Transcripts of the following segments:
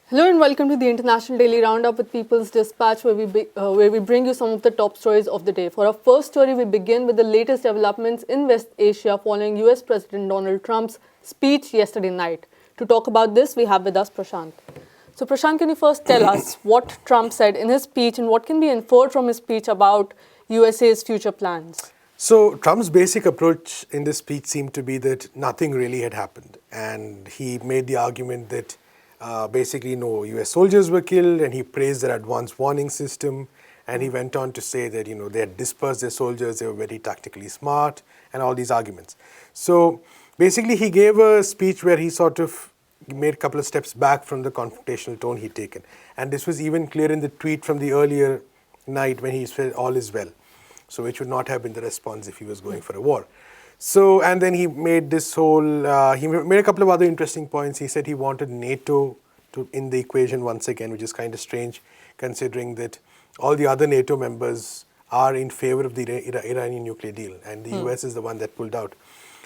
Hello and welcome to the International Daily Roundup with People's Dispatch, where we bring you some of the top stories of the day. For our first story, we begin with the latest developments in West Asia following US President Donald Trump's speech yesterday night. To talk about this, we have with us Prashant. So Prashant, can you first tell us what Trump said in his speech and what can be inferred from his speech about USA's future plans? So Trump's basic approach in this speech seemed to be that nothing really had happened. And he made the argument that basically no US soldiers were killed, and he praised their advanced warning system. And he went on to say that, they had dispersed their soldiers, they were very tactically smart, and all these arguments. So basically he gave a speech where he sort of made a couple of steps back from the confrontational tone he'd taken. And this was even clear in the tweet from the earlier night when he said all is well. So which would not have been the response if he was going for a war. So, and then he made this whole, he made a couple of other interesting points. He said he wanted NATO in the equation once again, which is kind of strange considering that all the other NATO members are in favor of the Iranian nuclear deal, and the US is the one that pulled out.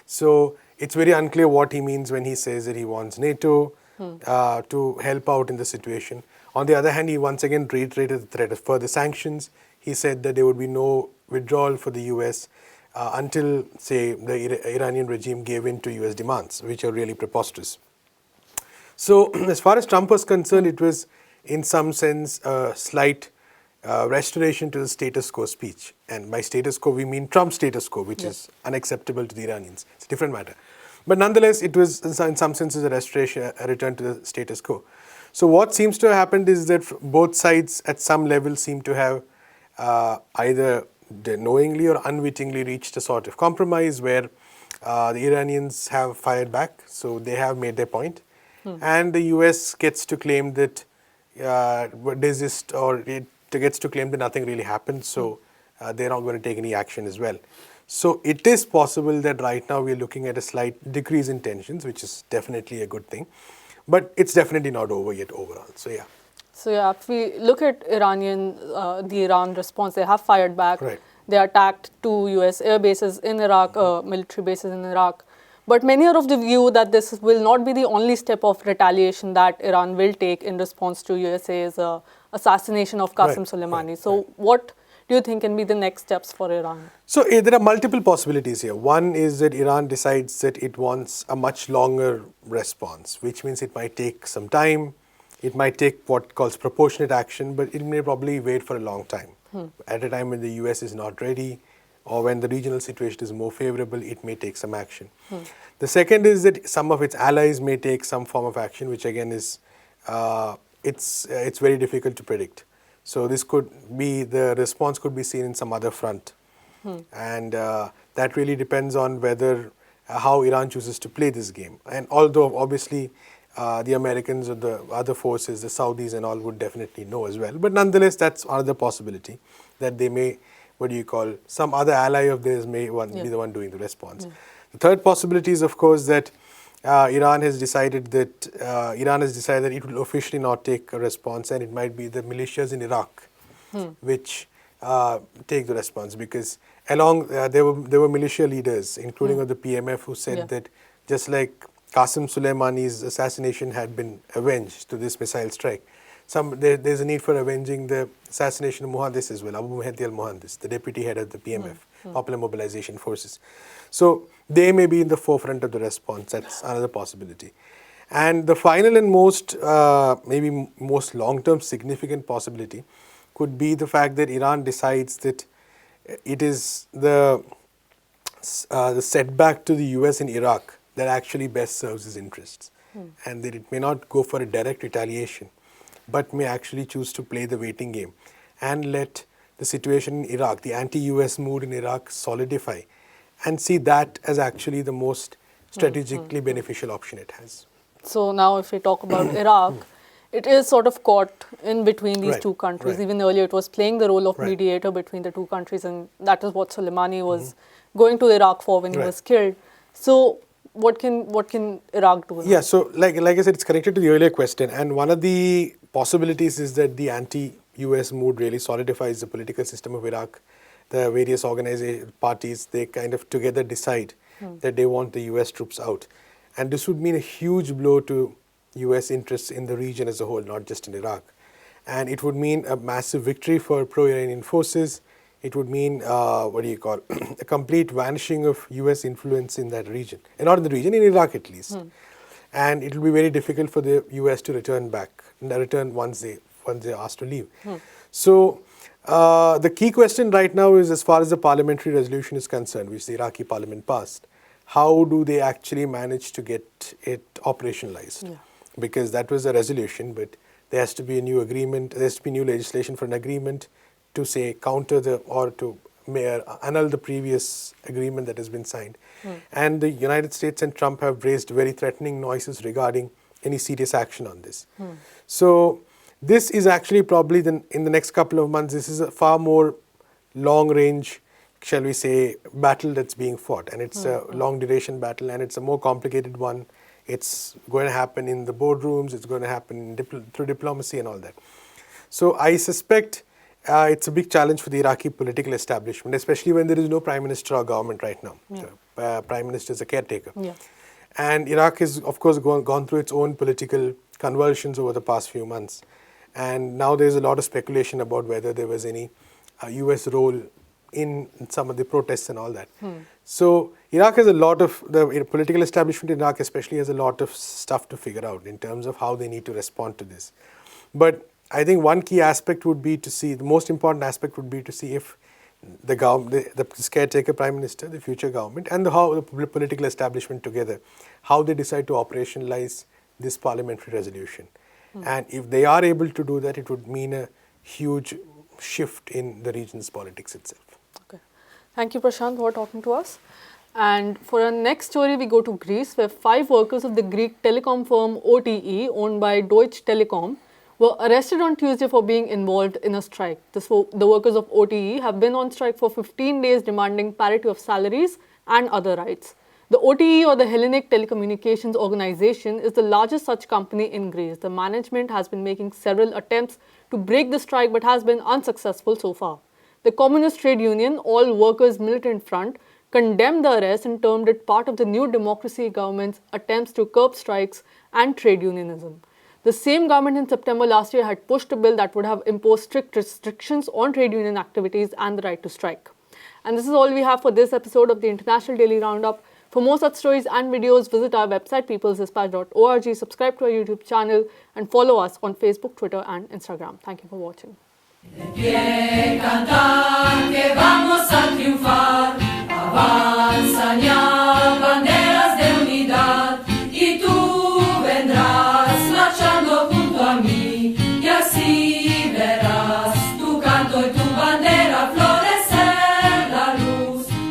So it's very unclear what he means when he says that he wants NATO to help out in the situation. On the other hand, he once again reiterated the threat of further sanctions. He said that there would be no withdrawal for the US until, say, the Iranian regime gave in to US demands, which are really preposterous. So as far as Trump was concerned, it was in some sense a slight restoration to the status quo speech. And by status quo, we mean Trump's status quo, which is unacceptable to the Iranians. It's a different matter. But nonetheless, it was in some senses a restoration, a return to the status quo. So what seems to have happened is that both sides at some level seem to have either knowingly or unwittingly reached a sort of compromise where the Iranians have fired back, so they have made their point. And the US gets to claim that desist, or it gets to claim that nothing really happened, so they're not going to take any action as well. So it is possible that right now we're looking at a slight decrease in tensions, which is definitely a good thing. But it's definitely not over yet overall, so yeah. So yeah, if we look at the Iran response, they have fired back. Right. They attacked 2 US air bases in Iraq, military bases in Iraq. But many are of the view that this will not be the only step of retaliation that Iran will take in response to USA's assassination of Qasem Soleimani. So what do you think can be the next steps for Iran? So there are multiple possibilities here. One is that Iran decides that it wants a much longer response, which means it might take some time. It might take what calls proportionate action, but it may probably wait for a long time. At a time when the US is not ready, or when the regional situation is more favorable, it may take some action. The second is that some of its allies may take some form of action, which again is, it's very difficult to predict. So this could be, the response could be seen in some other front. And that really depends on whether, how Iran chooses to play this game. And although obviously the Americans or the other forces, the Saudis and all would definitely know as well. But nonetheless, that's another possibility that they may, some other ally of theirs may be the one doing the response. The third possibility is, of course, that Iran has decided that it will officially not take a response, and it might be the militias in Iraq which take the response, because there were militia leaders, including of the PMF, who said that just like Qasem Soleimani's assassination had been avenged to this missile strike, there's a need for avenging the assassination of Muhandis as well, Abu Mahdi al-Muhandis, the deputy head of the PMF, Popular Mobilization Forces. So they may be in the forefront of the response. That's another possibility. And the final and maybe most long-term significant possibility could be the fact that Iran decides that it is the setback to the US in Iraq that actually best serves its interests, and that it may not go for a direct retaliation, but may actually choose to play the waiting game and let the situation in Iraq, the anti-US mood in Iraq, solidify, and see that as actually the most strategically beneficial option it has. So now if we talk about Iraq, it is sort of caught in between these two countries. Even earlier it was playing the role of mediator between the two countries, and that is what Soleimani was going to Iraq for when he was killed. So what can Iraq do now? Yeah, so like I said, it's connected to the earlier question, and one of the possibilities is that the anti-US mood really solidifies the political system of Iraq. The various parties, they kind of together decide that they want the US troops out. And this would mean a huge blow to US interests in the region as a whole, not just in Iraq. And it would mean a massive victory for pro-Iranian forces. It would mean, a complete vanishing of US influence in that region. And not in the region, in Iraq at least. And it will be very difficult for the US to return once they're asked to leave. So the key question right now is, as far as the parliamentary resolution is concerned, which the Iraqi parliament passed, how do they actually manage to get it operationalized? Yeah. Because that was a resolution, but there has to be a new agreement, there has to be new legislation for an agreement to say to annul the previous agreement that has been signed. And the United States and Trump have raised very threatening noises regarding any serious action on this. So this is actually probably in the next couple of months, this is a far more long range, shall we say, battle that's being fought. And it's a long duration battle, and it's a more complicated one. It's going to happen in the boardrooms, it's going to happen through diplomacy and all that. So I suspect it's a big challenge for the Iraqi political establishment, especially when there is no prime minister or government right now. Yeah. The prime minister is a caretaker. Yeah. And Iraq has, of course, gone through its own political convulsions over the past few months. And now there's a lot of speculation about whether there was any US role in some of the protests and all that. So Iraq has the political establishment in Iraq especially has a lot of stuff to figure out in terms of how they need to respond to this. But I think one key aspect would be to see, the most important aspect would be to see if the caretaker prime minister, the future government, and how the political establishment together, how they decide to operationalize this parliamentary resolution. And if they are able to do that, it would mean a huge shift in the region's politics itself. Okay. Thank you, Prashant, for talking to us. And for our next story, we go to Greece, where 5 workers of the Greek telecom firm OTE, owned by Deutsche Telekom, were arrested on Tuesday for being involved in a strike. The workers of OTE have been on strike for 15 days, demanding parity of salaries and other rights. The OTE, or the Hellenic Telecommunications Organization, is the largest such company in Greece. The management has been making several attempts to break the strike but has been unsuccessful so far. The Communist Trade Union, All Workers Militant Front, condemned the arrest and termed it part of the New Democracy government's attempts to curb strikes and trade unionism. The same government in September last year had pushed a bill that would have imposed strict restrictions on trade union activities and the right to strike. And this is all we have for this episode of the International Daily Roundup. For more such stories and videos, visit our website peoplesdispatch.org, subscribe to our YouTube channel, and follow us on Facebook, Twitter, and Instagram. Thank you for watching.